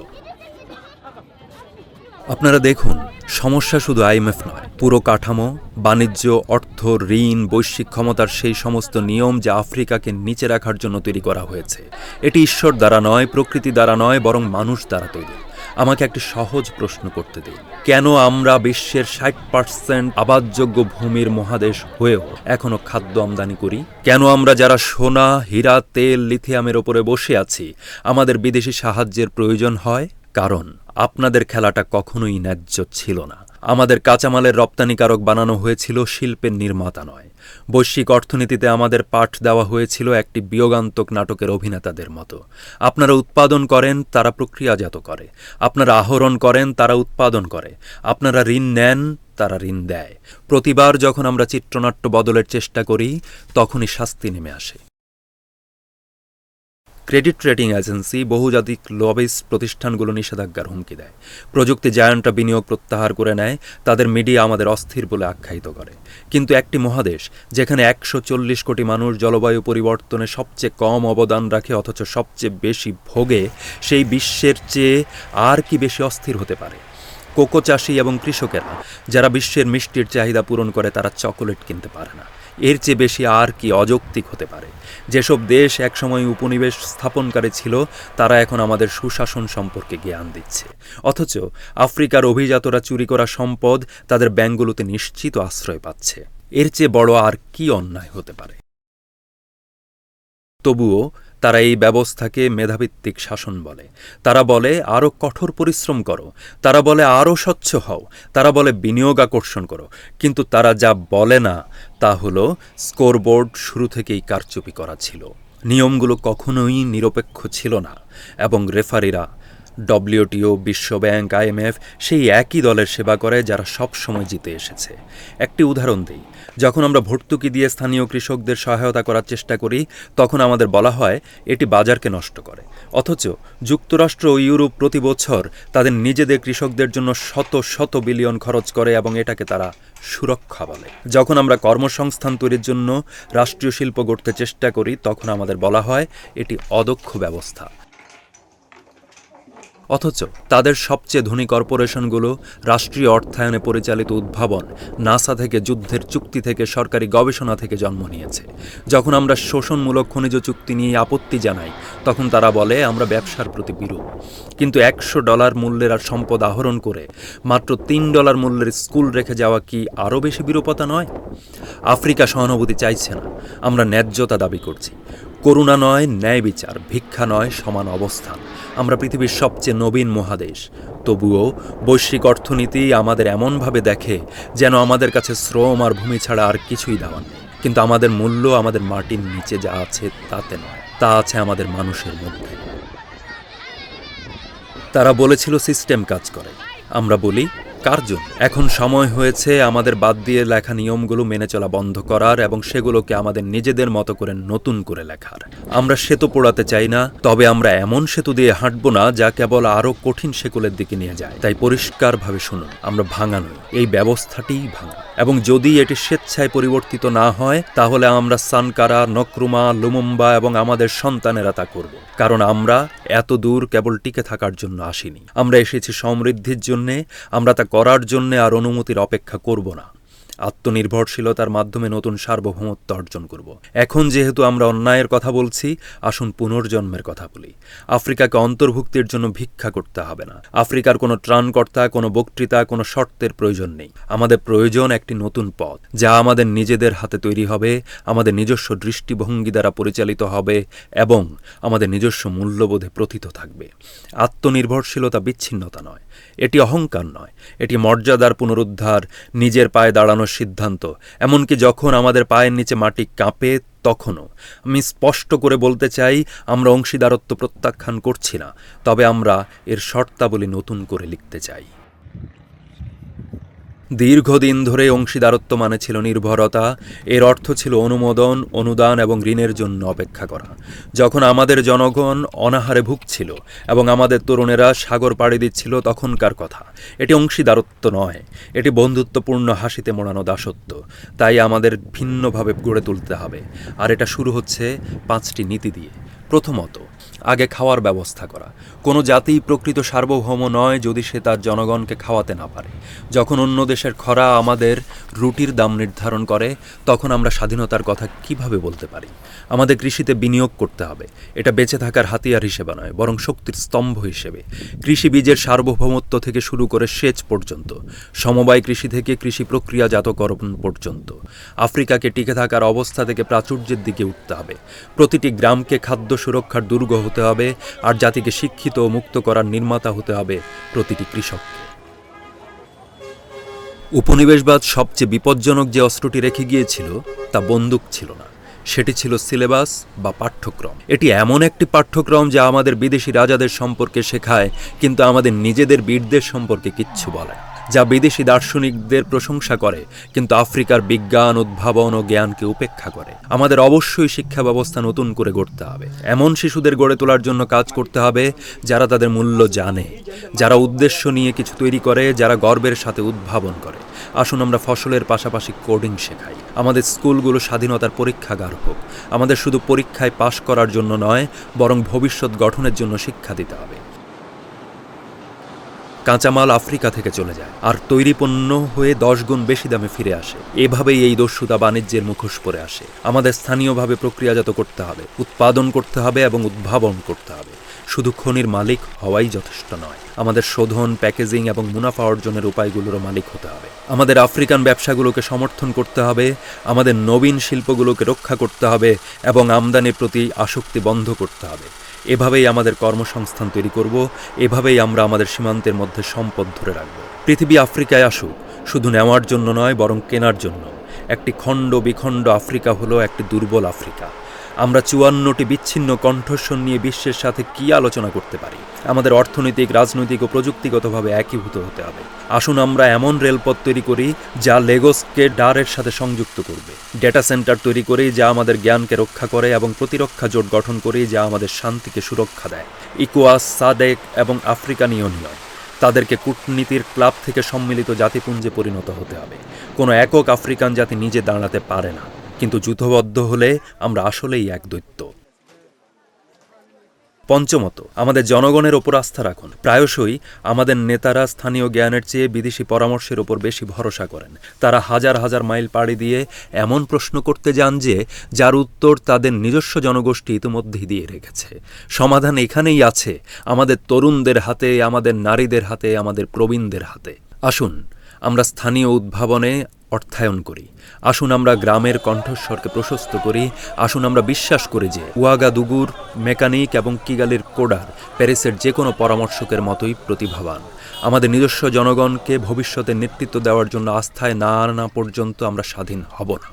[SPEAKER 1] আপনারা দেখুন, সমস্যা শুধু আইএমএফ নয়, পুরো কাঠামো, বাণিজ্য, অর্থ, ঋণ, বৈশ্বিক ক্ষমতার সেই সমস্ত নিয়ম যা আফ্রিকাকে নিচে রাখার জন্য তৈরি করা হয়েছে। এটি ঈশ্বর দ্বারা নয়, প্রকৃতি দ্বারা নয়, বরং মানুষ দ্বারা তৈরি। আমাকে একটি সহজ প্রশ্ন করতে দিন, কেন আমরা বিশ্বের 60% আবাদযোগ্য ভূমির মহাদেশ হয়েও এখনো খাদ্য আমদানি করি? কেন আমরা যারা সোনা, হীরা, তেল, লিথিয়ামের ওপরে বসে আছি আমাদের বিদেশি সাহায্যের প্রয়োজন হয়? কারণ আপনাদের খেলাটা কখনোই ন্যায্য ছিল না। আমাদের কাঁচামালের রপ্তানিকারক বানানো হয়েছিল, শিল্পের নির্মাতা নয়। বৈশ্বিক অর্থনীতিতে আমাদের পাঠ দেওয়া হয়েছিল একটি বিয়োগান্তক নাটকের অভিনেতাদের মতো। আপনারা উৎপাদন করেন, তারা প্রক্রিয়াজাত করে। আপনারা আহরণ করেন, তারা উৎপাদন করে। আপনারা ঋণ নেন, তারা ঋণ দেয়। প্রতিবার যখন আমরা চিত্রনাট্য বদলের চেষ্টা করি তখনই শাস্তি নেমে আসে। ক্রেডিট রেটিং এজেন্সি, বহুজাতিক লবিস্ট প্রতিষ্ঠানগুলো নিষেধাজ্ঞার হুমকি দেয়। প্রযুক্তি জায়ান্টরা বিনিয়োগ প্রত্যাহার করে নেয়। তাদের মিডিয়া আমাদের অস্থির বলে আখ্যায়িত করে। কিন্তু একটি মহাদেশ যেখানে 140 কোটি মানুষ জলবায়ু পরিবর্তনে সবচেয়ে কম অবদান রাখে অথচ সবচেয়ে বেশি ভোগে, সেই বিশ্বের চেয়ে আর কি বেশি অস্থির হতে পারে? কোকো চাষি এবং কৃষকেরা যারা বিশ্বের মিষ্টির চাহিদা পূরণ করে, তারা চকোলেট কিনতে পারে না। এর চেয়ে বেশি আর কি অযৌক্তিক হতে পারে? যেসব দেশ একসময় উপনিবেশ স্থাপনকারী ছিল তারা এখন আমাদের সুশাসন সম্পর্কে জ্ঞান দিচ্ছে, অথচ আফ্রিকার অভিজাতরা চুরি করা সম্পদ তাদের ব্যাংকগুলোতে নিশ্চিত আশ্রয় পাচ্ছে। এর চেয়ে বড় আর কি অন্যায় হতে পারে? তবুও তারা এই ব্যবস্থাকে মেধাভিত্তিক শাসন বলে। তারা বলে আরও কঠোর পরিশ্রম করো, তারা বলে আরও স্বচ্ছ হও, তারা বলে বিনিয়োগ আকর্ষণ করো। কিন্তু তারা যা বলে না তা হলো স্কোরবোর্ড শুরু থেকেই কারচুপি করা ছিল, নিয়মগুলো কখনোই নিরপেক্ষ ছিল না, এবং রেফারিরা ডব্লিউটিও, বিশ্বব্যাংক, আইএমএফ সেই একই দলের সেবা করে যারা সব সময় জিতে এসেছে। একটি উদাহরণ দিই, যখন আমরা ভর্তুকি দিয়ে স্থানীয় কৃষকদের সহায়তা করার চেষ্টা করি তখন আমাদের বলা হয় এটি বাজারকে নষ্ট করে, অথচ যুক্তরাষ্ট্র ও ইউরোপ প্রতি বছর তাদের নিজেদের কৃষকদের জন্য শত শত বিলিয়ন খরচ করে এবং এটাকে তারা সুরক্ষা বলে। যখন আমরা কর্মসংস্থান তৈরির জন্য রাষ্ট্রীয় শিল্প গড়তে চেষ্টা করি তখন আমাদের বলা হয় এটি অদক্ষ ব্যবস্থা। অথচ তাদের সবচেয়ে ধনী কর্পোরেশনগুলো রাষ্ট্রীয় অর্থায়নে পরিচালিত উদ্ভাবন, নাসা থেকে যুদ্ধের চুক্তি থেকে সরকারি গবেষণা থেকে জন্ম নিয়েছে। যখন আমরা শোষণমূলক খনিজ চুক্তি নিয়ে আপত্তি জানাই তখন তারা বলে আমরা ব্যবসার প্রতি বিরূপ। কিন্তু $100 মূল্যের আর সম্পদ আহরণ করে মাত্র $3 মূল্যের স্কুল রেখে যাওয়া কি আরও বেশি বিরূপতা নয়? আফ্রিকা সহানুভূতি চাইছে না, আমরা ন্যায্যতা দাবি করছি। করুণা নয় ন্যায় বিচার, ভিক্ষা নয় সমান অবস্থান। আমরা পৃথিবীর সবচেয়ে নবীন মহাদেশ, তবুও বৈশ্বিক অর্থনীতি আমাদের এমনভাবে দেখে যেন আমাদের কাছে শ্রম আর ভূমি ছাড়া আর কিছুই দেওয়ার নেই। কিন্তু আমাদের মূল্য আমাদের মাটির নিচে যা আছে তাতে নয়, তা আছে আমাদের মানুষের মধ্যে। তারা বলেছিল সিস্টেম কাজ করে, আমরা বলি কার জন্য? এখন সময় হয়েছে আমাদের বাদ দিয়ে লেখা নিয়মগুলো মেনে চলা বন্ধ করার এবং সেগুলোকে আমাদের নিজেদের মতো করে নতুন করে লেখার। আমরা সেতু পোড়াতে চাই না, তবে আমরা এমন সেতু দিয়ে হাঁটব না যা কেবল আরও কঠিন সেকুলের দিকে নিয়ে যায়। তাই পরিষ্কারভাবে শুনুন, আমরা ভাঙা নই, এই ব্যবস্থাটিই ভাঙা। এবং যদি এটি স্বেচ্ছায় পরিবর্তিত না হয় তাহলে আমরা সানকারা, নক্রুমা, লুমুম্বা এবং আমাদের সন্তানেরা তা করব। কারণ আমরা এত দূর কেবল টিকে থাকার জন্য আসিনি, আমরা এসেছি সমৃদ্ধির জন্যে। আমরা তা করার জন্যে আর অনুমতির অপেক্ষা করব না। আত্মনির্ভরশীলতার মাধ্যমে নতুন সার্বভৌমত্ব অর্জন করব। এখন যেহেতু আমরা অন্যায়ের কথা বলছি, আসুন পুনর্জন্মের কথা বলি। আফ্রিকাকে অন্তর্ভুক্তির জন্য ভিক্ষা করতে হবে না। আফ্রিকার কোনো ত্রাণকর্তা, কোনো বক্তৃতা, কোনো শর্তের প্রয়োজন নেই। আমাদের প্রয়োজন একটি নতুন পথ, যা আমাদের নিজেদের হাতে তৈরি হবে, আমাদের নিজস্ব দৃষ্টিভঙ্গি দ্বারা পরিচালিত হবে এবং আমাদের নিজস্ব মূল্যবোধে প্রথিত থাকবে। আত্মনির্ভরশীলতা বিচ্ছিন্নতা নয়, এটি অহংকার নয়, এটি মর্যাদার পুনরুদ্ধার, নিজের পায়ে দাঁড়ানোর সিদ্ধান্ত। এমনকি যখন আমাদের পায়ের নিচে মাটি কাঁপে তখনও আমি স্পষ্ট করে বলতে চাই, আমরা অংশীদারত্ব প্রত্যাখ্যান করছি না, তবে আমরা এর শর্তাবলী নতুন করে লিখতে চাই। দীর্ঘদিন ধরে অংশীদারত্ব মানে ছিল নির্ভরতা। এর অর্থ ছিল অনুমোদন, অনুদান এবং ঋণের জন্য অপেক্ষা করা। যখন আমাদের জনগণ অনাহারে ভুগছিল এবং আমাদের তরুণেরা সাগর পাড়ি দিচ্ছিল তখনকার কথা। এটি অংশীদারত্ব নয়, এটি বন্ধুত্বপূর্ণ হাসিতে মোড়ানো দাসত্ব। তাই আমাদের ভিন্নভাবে গড়ে তুলতে হবে, আর এটা শুরু হচ্ছে 5টি নীতি দিয়ে। প্রথমত, আগে খাওয়ার ব্যবস্থা করা। কোনো জাতি প্রকৃত সার্বভৌম নয় যদি সে তার জনগণকে খাওয়াতে না পারে। যখন অন্য দেশের খরা আমাদের রুটির দাম নির্ধারণ করে তখন আমরা স্বাধীনতার কথা কিভাবে বলতে পারি? আমাদের কৃষিতে বিনিয়োগ করতে হবে। এটা বেঁচে থাকার হাতিয়ার হিসেবে নয়, বরং শক্তির স্তম্ভ হিসেবে। কৃষি বীজের সার্বভৌমত্ব থেকে শুরু করে সেচ পর্যন্ত, সমবায় কৃষি থেকে কৃষি প্রক্রিয়াজাতকরণ পর্যন্ত। আফ্রিকাকে টিকে থাকার অবস্থা থেকে প্রাচুর্যের দিকে উঠতে হবে। প্রতিটি গ্রামকে খাদ্য সুরক্ষার দুর্গ হতে হবে, আর জাতিকে শিক্ষিত ও মুক্ত করার নির্মাতা হতে হবে প্রতিটি কৃষককে। উপনিবেশবাদ সবচেয়ে বিপজ্জনক যে অস্ত্রটি রেখে গিয়েছিল তা বন্দুক ছিল না, সেটি ছিল সিলেবাস বা পাঠ্যক্রম। এটি এমন একটি পাঠ্যক্রম যা আমাদের বিদেশি রাজাদের সম্পর্কে শেখায় কিন্তু আমাদের নিজেদের বীরদের সম্পর্কে কিচ্ছু বলে না, যা বিদেশি দার্শনিকদের প্রশংসা করে কিন্তু আফ্রিকার বিজ্ঞান, উদ্ভাবন ও জ্ঞানকে উপেক্ষা করে। আমাদের অবশ্যই শিক্ষা ব্যবস্থা নতুন করে গড়তে হবে। এমন শিশুদের গড়ে তোলার জন্য কাজ করতে হবে যারা তাদের মূল্য জানে, যারা উদ্দেশ্য নিয়ে কিছু তৈরি করে, যারা গর্বের সাথে উদ্ভাবন করে। আসুন আমরা ফসলের পাশাপাশি কোডিং শেখাই। আমাদের স্কুলগুলো স্বাধীনতার পরীক্ষাগার হোক। আমাদের শুধু পরীক্ষায় পাশ করার জন্য নয়, বরং ভবিষ্যৎ গঠনের জন্য শিক্ষা দিতে হবে। কাঁচামাল আফ্রিকা থেকে চলে যায় আর তৈরি পণ্য হয়ে 10 গুণ বেশি দামে ফিরে আসে। এভাবেই এই দস্যুতা বাণিজ্যের মুখোশ পরে আসে। আমাদের স্থানীয়ভাবে প্রক্রিয়াজাত করতে হবে, উৎপাদন করতে হবে এবং উদ্ভাবন করতে হবে। শুধু খনির মালিক হওয়াই যথেষ্ট নয়, আমাদের শোধন, প্যাকেজিং এবং মুনাফা অর্জনের উপায়গুলোরও মালিক হতে হবে। আমাদের আফ্রিকান ব্যবসাগুলোকে সমর্থন করতে হবে, আমাদের নবীন শিল্পগুলোকে রক্ষা করতে হবে এবং আমদানির প্রতি আসক্তি বন্ধ করতে হবে। এভাবেই আমাদের কর্মসংস্থান তৈরি করব, এভাবেই আমরা আমাদের সীমান্তের মধ্যে সম্পদ ধরে রাখব। পৃথিবী আফ্রিকায় আসুক, শুধু নেওয়ার জন্য নয়, বরং কেনার জন্য। একটি খণ্ড বিখণ্ড আফ্রিকা হলো একটি দুর্বল আফ্রিকা। আমরা 54টি বিচ্ছিন্ন কণ্ঠস্বর নিয়ে বিশ্বের সাথে কি আলোচনা করতে পারি? আমাদের অর্থনৈতিক, রাজনৈতিক ও প্রযুক্তিগতভাবে একীভূত হতে হবে। আসুন আমরা এমন রেলপথ তৈরি করি যা লেগোসকে ডারের সাথে সংযুক্ত করবে, ডেটা সেন্টার তৈরি করি যা আমাদের জ্ঞানকে রক্ষা করে এবং প্রতিরক্ষা জোট গঠন করি যা আমাদের শান্তিকে সুরক্ষা দেয়। ইকোয়াস, সাদেক এবং আফ্রিকান ইউনিয়ন, তাদেরকে কূটনীতির ক্লাব থেকে সম্মিলিত জাতিপুঞ্জে পরিণত হতে হবে। কোনো একক আফ্রিকান জাতি নিজে দাঁড়াতে পারে না, কিন্তু যুদ্ধবদ্ধ হলে আমরা আসলেই এক দৈত্য। পঞ্চমত, আমাদের জনগণের ওপর আস্থা রাখুন। প্রায়শই আমাদের নেতারা স্থানীয় জ্ঞানের চেয়ে বিদেশি পরামর্শের ওপর বেশি ভরসা করেন। তারা হাজার হাজার মাইল পাড়ি দিয়ে এমন প্রশ্ন করতে যান যে যার উত্তর তাদের নিজস্ব জনগোষ্ঠী ইতিমধ্যেই দিয়ে রেখেছে। সমাধান এখানেই আছে, আমাদের তরুণদের হাতে, আমাদের নারীদের হাতে, আমাদের প্রবীণদের হাতে। আসুন আমরা স্থানীয় উদ্ভাবনে অর্থায়ন করি। আসুন আমরা গ্রামের কণ্ঠস্বরকে প্রশস্ত করি। আসুন আমরা বিশ্বাস করি যে ওয়াগাদুগুর মেকানিক এবং কিগালির কোডার প্যারিসের যে কোনো পরামর্শকের মতোই প্রতিভাবান। আমাদের নিজস্ব জনগণকে ভবিষ্যতে নেতৃত্ব দেওয়ার জন্য আস্থায় না আনা পর্যন্ত আমরা স্বাধীন হব না।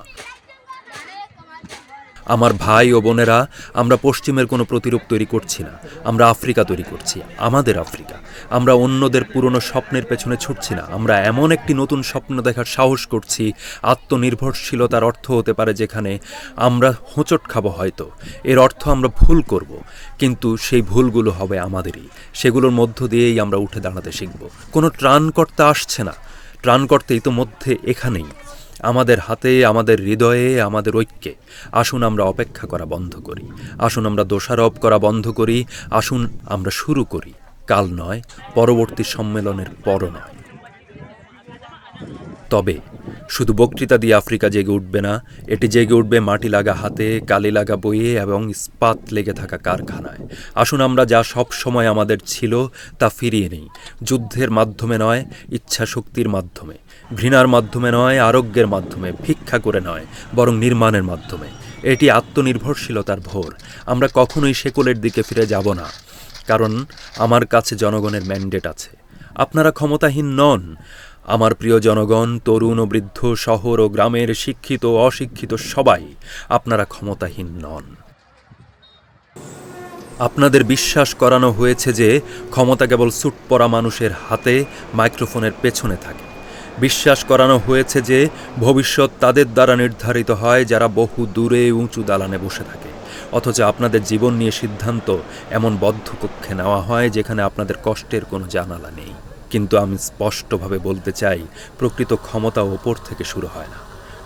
[SPEAKER 1] আমার ভাই ও বোনেরা, আমরা পশ্চিমের কোনো প্রতিরূপ তৈরি করছি না, আমরা আফ্রিকা তৈরি করছি, আমাদের আফ্রিকা। আমরা অন্যদের পুরনো স্বপ্নের পেছনে ছুটছি না, আমরা এমন একটি নতুন স্বপ্ন দেখার সাহস করছি। আত্মনির্ভরশীলতার অর্থ হতে পারে যেখানে আমরা হোঁচট খাবো হয়তো, এর অর্থ আমরা ভুল করব, কিন্তু সেই ভুলগুলো হবে আমাদেরই। সেগুলোর মধ্য দিয়েই আমরা উঠে দাঁড়াতে শিখব। কোনো ত্রাণকর্তা আসছে না, ত্রাণকর্তা ইতোমধ্যে এখানেই, আমাদের হাতে, আমাদের হৃদয়ে, আমাদের ঐক্যে। আসুন আমরা অপেক্ষা করা বন্ধ করি, আসুন আমরা দোষারোপ করা বন্ধ করি, আসুন আমরা শুরু করি, কাল নয়, পরবর্তী সম্মেলনের পরও নয়। তবে শুধু বক্তৃতা দিয়ে আফ্রিকা জেগে উঠবে না, এটি জেগে উঠবে মাটি লাগা হাতে, কালি লাগা বইয়ে এবং ইস্পাত লেগে থাকা কারখানায়। আসুন আমরা যা সব সময় আমাদের ছিল তা ফিরিয়ে নিই, যুদ্ধের মাধ্যমে নয়, ইচ্ছা শক্তির মাধ্যমে, ঘৃণার মাধ্যমে নয়, আরোগ্যের মাধ্যমে, ভিক্ষা করে নয়, বরং নির্মাণের মাধ্যমে। এটি আত্মনির্ভরশীলতার ভোর। আমরা কখনোই শেকলের দিকে ফিরে যাব না, কারণ আমার কাছে জনগণের ম্যান্ডেট আছে। আপনারা ক্ষমতাহীন নন। আমার প্রিয় জনগণ, তরুণ ও বৃদ্ধ, শহর ও গ্রামের, শিক্ষিত ও অশিক্ষিত সবাই, আপনারা ক্ষমতাহীন নন। আপনাদের বিশ্বাস করানো হয়েছে যে ক্ষমতা কেবল স্যুট পরা মানুষের হাতে, মাইক্রোফোনের পেছনে থাকে। বিশ্বাস করানো হয়েছে যে ভবিষ্যৎ তাদের দ্বারা নির্ধারিত হয় যারা বহু দূরে উঁচু দালানে বসে থাকে। অথচ আপনাদের জীবন নিয়ে সিদ্ধান্ত এমন বদ্ধ কক্ষে নেওয়া হয় যেখানে আপনাদের কষ্টের কোনো জানালা নেই। কিন্তু আমি স্পষ্টভাবে বলতে চাই, প্রকৃত ক্ষমতা ওপর থেকে শুরু হয় না,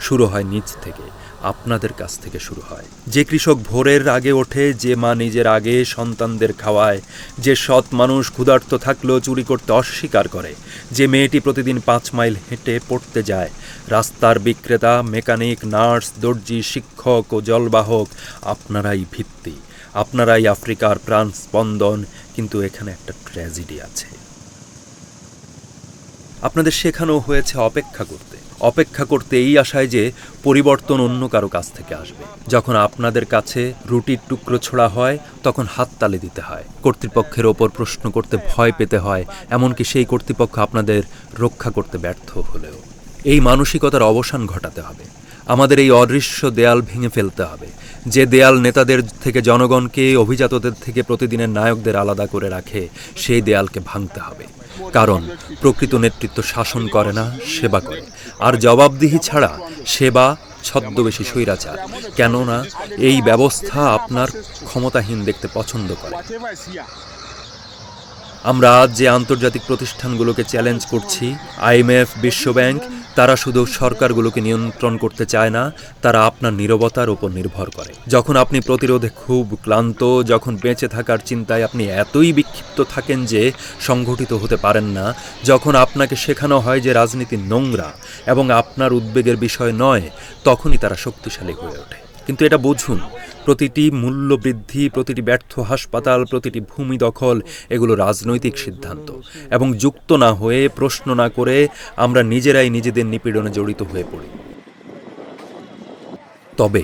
[SPEAKER 1] শুরু হয় নিচ থেকে, আপনাদের কাছ থেকে শুরু হয়। যে কৃষক ভোরের আগে ওঠে, যে মা নিজের আগে সন্তানদের খাওয়ায়, যে সৎ মানুষ ক্ষুধার্ত থাকলেও চুরি করতে অস্বীকার করে, যে মেয়েটি প্রতিদিন 5 মাইল হেঁটে পড়তে যায়, রাস্তার বিক্রেতা, মেকানিক, নার্স, দর্জি, শিক্ষক ও জলবাহক, আপনারাই ভিত্তি, আপনারাই আফ্রিকার প্রাণ স্পন্দন। কিন্তু এখানে একটা ট্র্যাজেডি আছে। আপনাদের শেখানো হয়েছে অপেক্ষা করতে এই আশায় যে পরিবর্তন অন্য কারো কাছ থেকে আসবে। যখন আপনাদের কাছে রুটির টুকরো ছোড়া হয়, তখন হাততালি দিতে হয়, কর্তৃপক্ষের ওপর প্রশ্ন করতে ভয় পেতে হয়, এমনকি সেই কর্তৃপক্ষ আপনাদের রক্ষা করতে ব্যর্থ হলেও। এই মানসিকতার অবসান ঘটাতে হবে। আমাদের এই অদৃশ্য দেয়াল ভেঙে ফেলতে হবে, যে দেয়াল নেতাদের থেকে জনগণকে, অভিজাতদের থেকে প্রতিদিনের নায়কদের আলাদা করে রাখে। সেই দেয়ালকে ভাঙতে হবে, কারণ প্রকৃত নেতৃত্ব শাসন করে না, সেবা করে। আর জবাবদিহি ছাড়া সেবা ছদ্মবেশী স্বৈরাচার। কেননা এই ব্যবস্থা আপনার ক্ষমতাহীন দেখতে পছন্দ করে। আমরা আজ যে আন্তর্জাতিক প্রতিষ্ঠানগুলোকে চ্যালেঞ্জ করছি, IMF, বিশ্বব্যাংক, তারা শুধু সরকারগুলোকে নিয়ন্ত্রণ করতে চায় না, তারা আপনার নীরবতার উপর নির্ভর করে। যখন আপনি প্রতিরোধে খুব ক্লান্ত, যখন বেঁচে থাকার চিন্তায় আপনি এতই বিক্ষিপ্ত থাকেন যে সংগঠিত হতে পারেন না, যখন আপনাকে শেখানো হয় যে রাজনীতি নোংরা এবং আপনার উদ্বেগের বিষয় নয়, তখনই তারা শক্তিশালী হয়ে ওঠে। কিন্তু এটা বুঝুন, প্রতিটি মূল্যবৃদ্ধি, প্রতিটি ব্যর্থ হাসপাতাল, প্রতিটি ভূমি দখল এগুলো রাজনৈতিক সিদ্ধান্ত, এবং যুক্ত না হয়ে, প্রশ্ন না করে আমরা নিজেরাই নিজেদের নিপীড়নে জড়িত হয়ে পড়ি। তবে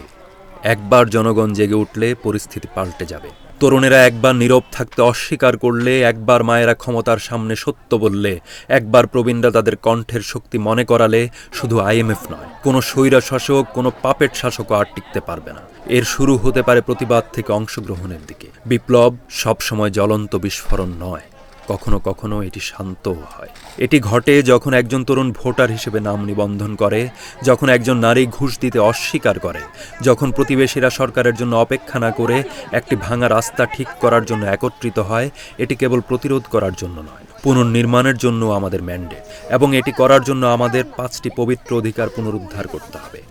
[SPEAKER 1] একবার জনগণ জেগে উঠলে পরিস্থিতি পাল্টে যাবে। তরুণেরা একবার নীরব থাকতে অস্বীকার করলে, একবার মায়েরা ক্ষমতার সামনে সত্য বললে, একবার প্রবীণরা তাদের কণ্ঠের শক্তি মনে করালে, শুধু IMF নয়, কোনো স্বৈরা শাসক, কোনো পাপেট শাসকও আর টিকতে পারবে না। এর শুরু হতে পারে প্রতিবাদ থেকে অংশগ্রহণের দিকে। বিপ্লব সবসময় জ্বলন্ত বিস্ফোরণ নয়, কখনো কখনো এটি শান্তও হয়। এটি ঘটে যখন একজন তরুণ ভোটার হিসেবে নাম নিবন্ধন করে, যখন একজন নারী ঘুষ দিতে অস্বীকার করে, যখন প্রতিবেশীরা সরকারের জন্য অপেক্ষা না করে একটি ভাঙা রাস্তা ঠিক করার জন্য একত্রিত হয়। এটি কেবল প্রতিরোধ করার জন্য নয়, পুনর্নির্মাণের জন্য আমাদের ম্যান্ডেট, এবং এটি করার জন্য আমাদের 5টি পবিত্র অধিকার পুনরুদ্ধার করতে হবে।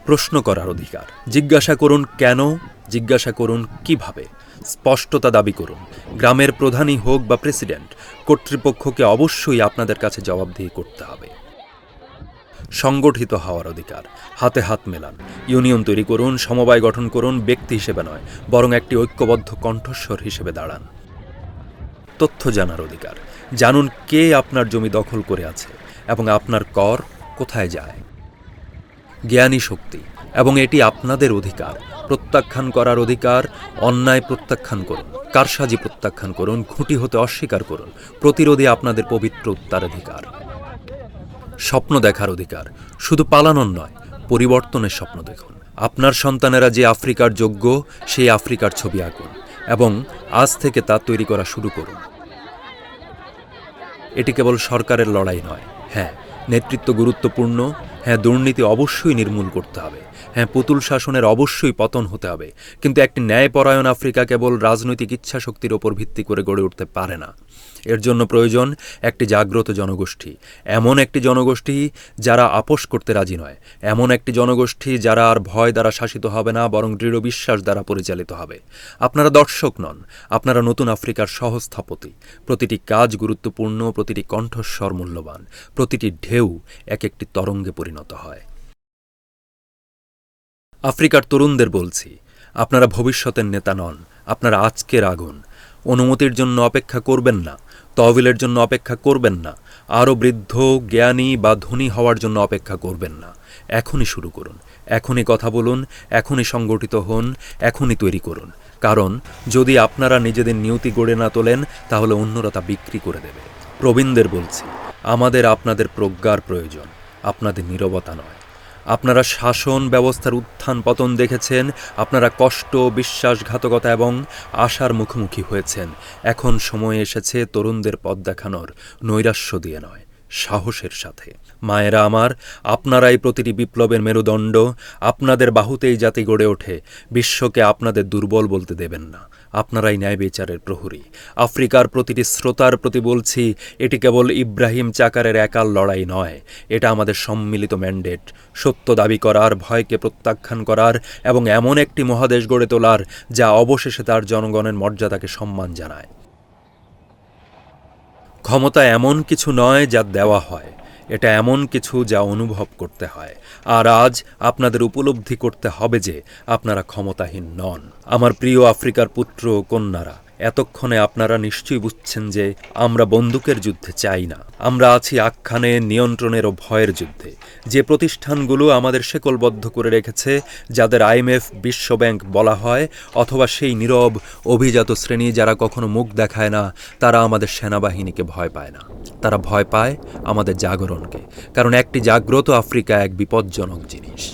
[SPEAKER 1] প্রশ্ন করার অধিকার। জিজ্ঞাসা করুন কেন, জিজ্ঞাসা করুন কিভাবে, স্পষ্টতা দাবি করুন। গ্রামের প্রধানই হোক বা প্রেসিডেন্ট, কর্তৃপক্ষকে অবশ্যই আপনাদের কাছে জবাবদিহি করতে হবে। সংগঠিত হওয়ার অধিকার। হাতে হাত মেলান, ইউনিয়ন তৈরি করুন, সমবায় গঠন করুন, ব্যক্তি হিসেবে নয়, বরং একটি ঐক্যবদ্ধ কণ্ঠস্বর হিসেবে দাঁড়ান। তথ্য জানার অধিকার। জানুন কে আপনার জমি দখল করে আছে এবং আপনার কর কোথায় যায়। জ্ঞানী শক্তি, এবং এটি আপনাদের অধিকার। প্রত্যাখ্যান করার অধিকার। অন্যায় প্রত্যাখ্যান করুন, কারসাজি প্রত্যাখ্যান করুন, খুঁটি হতে অস্বীকার করুন। প্রতিরোধী আপনাদের পবিত্র উত্তরাধিকার। স্বপ্ন দেখার অধিকার। শুধু পালানোর নয়, পরিবর্তনের স্বপ্ন দেখুন। আপনার সন্তানেরা যে আফ্রিকার যোগ্য, সেই আফ্রিকার ছবি আঁকুন এবং আজ থেকে তা তৈরি করা শুরু করুন। এটি কেবল সরকারের লড়াই নয়। হ্যাঁ, নেতৃত্ব গুরুত্বপূর্ণ। হ্যাঁ, দুর্নীতি অবশ্যই নির্মূল করতে হবে। হ্যাঁ, পুতুল শাসনের অবশ্যই পতন হতে হবে। কিন্তু একটি ন্যায়পরায়ণ আফ্রিকা কেবল রাজনৈতিক ইচ্ছাশক্তির ওপর ভিত্তি করে গড়ে উঠতে পারে না। এর জন্য প্রয়োজন একটি জাগ্রত জনগোষ্ঠী, এমন একটি জনগোষ্ঠী যারা আপোষ করতে রাজি নয়, এমন একটি জনগোষ্ঠী যারা আর ভয় দ্বারা শাসিত হবে না, বরং দৃঢ় বিশ্বাস দ্বারা পরিচালিত হবে। আপনারা দর্শক নন, আপনারা নতুন আফ্রিকার সহস্থপতি। প্রতিটি কাজ গুরুত্বপূর্ণ, প্রতিটি কণ্ঠস্বর মূল্যবান, প্রতিটি ঢেউ এক একটি তরঙ্গে পরিণত হয়। আফ্রিকার তরুণদের বলছি, আপনারা ভবিষ্যতের নেতা নন, আপনারা আজকের আগুন। অনুমতির জন্য অপেক্ষা করবেন না, তহবিলের জন্য অপেক্ষা করবেন না, আরও বৃদ্ধ, জ্ঞানী বা ধনী হওয়ার জন্য অপেক্ষা করবেন না। এখনই শুরু করুন, এখনই কথা বলুন, এখনই সংগঠিত হন, এখনই তৈরি করুন। কারণ যদি আপনারা নিজেদের নিয়তি গড়ে না তোলেন, তাহলে অন্যরা তা বিক্রি করে দেবে। প্রবীণদের বলছি, আমাদের আপনাদের প্রজ্ঞার প্রয়োজন, আপনাদের নীরবতা নয়। আপনারা শাসন ব্যবস্থার উত্থান পতন দেখেছেন, আপনারা কষ্ট, বিশ্বাসঘাতকতা এবং আশার মুখোমুখি হয়েছেন। এখন সময় এসেছে তরুণদের পথ দেখানোর, নৈরাশ্য দিয়ে নয়, সাহসের সাথে। মায়েরা আমার, আপনারাই প্রতিটি বিপ্লবের মেরুদণ্ড। আপনাদের বাহুতেই জাতি গড়ে ওঠে। বিশ্বকে আপনাদের দুর্বল বলতে দেবেন না। আপনারাই ন্যায় বিচারের প্রহরী। আফ্রিকার প্রতিটি শ্রোতার প্রতি বলছি, এটি কেবল ইব্রাহিম চাকারের একার লড়াই নয়, এটা আমাদের সম্মিলিত ম্যান্ডেট। সত্য দাবি করার, ভয়কে প্রত্যাখ্যান করার এবং এমন একটি মহাদেশ গড়ে তোলার যা অবশেষে তার জনগণের মর্যাদাকে সম্মান জানায়। ক্ষমতা এমন কিছু নয় যা দেওয়া হয়, এটা এমন কিছু যা অনুভব করতে হয়। আর আজ আপনাদের উপলব্ধি করতে হবে যে আপনারা ক্ষমতাহীন নন। আমার প্রিয় আফ্রিকার পুত্র ও কন্যারা, এতক্ষণে আপনারা নিশ্চয়ই বুঝছেন যে আমরা বন্দুকের যুদ্ধে চাই না। আমরা আছি আখ্যানে, নিয়ন্ত্রণের ও ভয়ের যুদ্ধে। যে প্রতিষ্ঠানগুলো আমাদের শেকলবদ্ধ করে রেখেছে, যাদের IMF, বিশ্বব্যাংক বলা হয়, অথবা সেই নীরব অভিজাত শ্রেণী যারা কখনো মুখ দেখায় না, তারা আমাদের সেনাবাহিনীকে ভয় পায় না। তারা ভয় পায় আমাদের জাগরণকে। কারণ একটি জাগ্রত আফ্রিকা এক বিপজ্জনক জিনিস।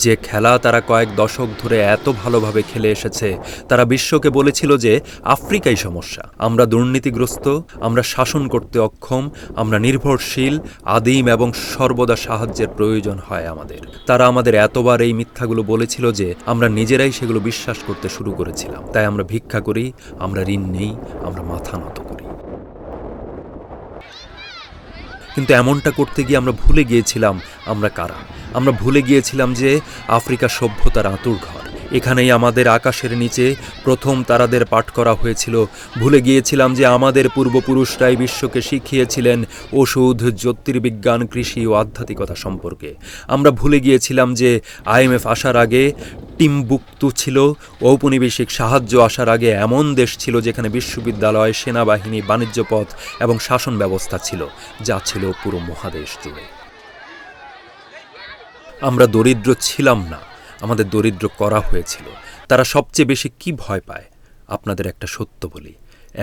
[SPEAKER 1] যে খেলা তারা কয়েক দশক ধরে এত ভালোভাবে খেলে এসেছে, তারা বিশ্বকে বলেছিল যে আফ্রিকাই সমস্যা। আমরা দুর্নীতিগ্রস্ত, আমরা শাসন করতে অক্ষম, আমরা নির্ভরশীল, আদিম এবং সর্বদা সাহায্যের প্রয়োজন হয় আমাদের। তারা আমাদের এতবার এই মিথ্যাগুলো বলেছিল যে আমরা নিজেরাই সেগুলো বিশ্বাস করতে শুরু করেছিলাম। তাই আমরা ভিক্ষা করি, আমরা ঋণ নেই, আমরা মাথা নত করি। কিন্তু এমনটা করতে গিয়ে আমরা ভুলে গিয়েছিলাম আমরা কারা। আমরা ভুলে গিয়েছিলাম যে আফ্রিকা সভ্যতার আঁতুড়ঘর। এখানেই আমাদের আকাশের নিচে প্রথম তারাদের পাঠ করা হয়েছিল। ভুলে গিয়েছিলাম যে আমাদের পূর্বপুরুষরাই বিশ্বকে শিখিয়েছিলেন ওষুধ, জ্যোতির্বিজ্ঞান, কৃষি ও আধ্যাত্মিকতা সম্পর্কে। আমরা ভুলে গিয়েছিলাম যে IMF আসার আগে টিম্বুকতু ছিল, ঔপনিবেশিক সাহায্য আসার আগে এমন দেশ ছিল যেখানে বিশ্ববিদ্যালয়, সেনাবাহিনী, বাণিজ্য পথ এবং শাসন ব্যবস্থা ছিল, যা ছিল পুরো মহাদেশ জুড়ে। আমরা দরিদ্র ছিলাম না, আমাদের দরিদ্র করা হয়েছিল। তারা সবচেয়ে বেশি কি ভয় পায়? আপনাদের একটা সত্য বলি,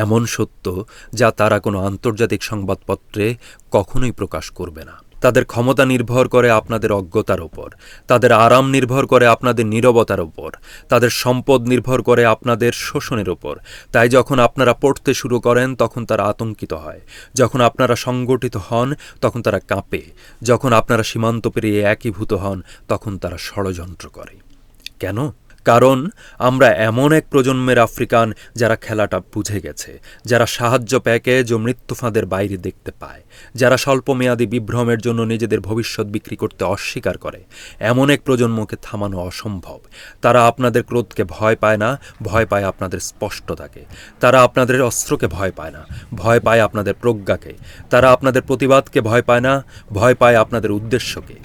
[SPEAKER 1] এমন সত্য যা তারা কোনো আন্তর্জাতিক সংবাদপত্রে কখনোই প্রকাশ করবে না। তাদের ক্ষমতা নির্ভর করে আপনাদের অজ্ঞতার ওপর, তাদের আরাম নির্ভর করে আপনাদের নীরবতার ওপর, তাদের সম্পদ নির্ভর করে আপনাদের শোষণের ওপর। তাই যখন আপনারা পড়তে শুরু করেন তখন তারা আতঙ্কিত হয়, যখন আপনারা সংগঠিত হন তখন তারা কাঁপে, যখন আপনারা সীমান্ত পেরিয়ে একীভূত হন তখন তারা ষড়যন্ত্র করে। কেন? কারণ আমরা এমন এক প্রজন্মের আফ্রিকান যারা খেলাটা বুঝে গেছে, যারা সাহায্য প্যাকেজ ও মৃত্যুফাঁদের বাইরে দেখতে পায়, যারা স্বল্পমেয়াদী বিভ্রমের জন্য নিজেদের ভবিষ্যৎ বিক্রি করতে অস্বীকার করে। এমন এক প্রজন্মকে থামানো অসম্ভব। তারা আপনাদের ক্রোধকে ভয় পায় না, ভয় পায় আপনাদের স্পষ্টতাকে। তারা আপনাদের অস্ত্রকে ভয় পায় না, ভয় পায় আপনাদের প্রজ্ঞাকে। তারা আপনাদের প্রতিবাদকে ভয় পায় না, ভয় পায় আপনাদের উদ্দেশ্যকে।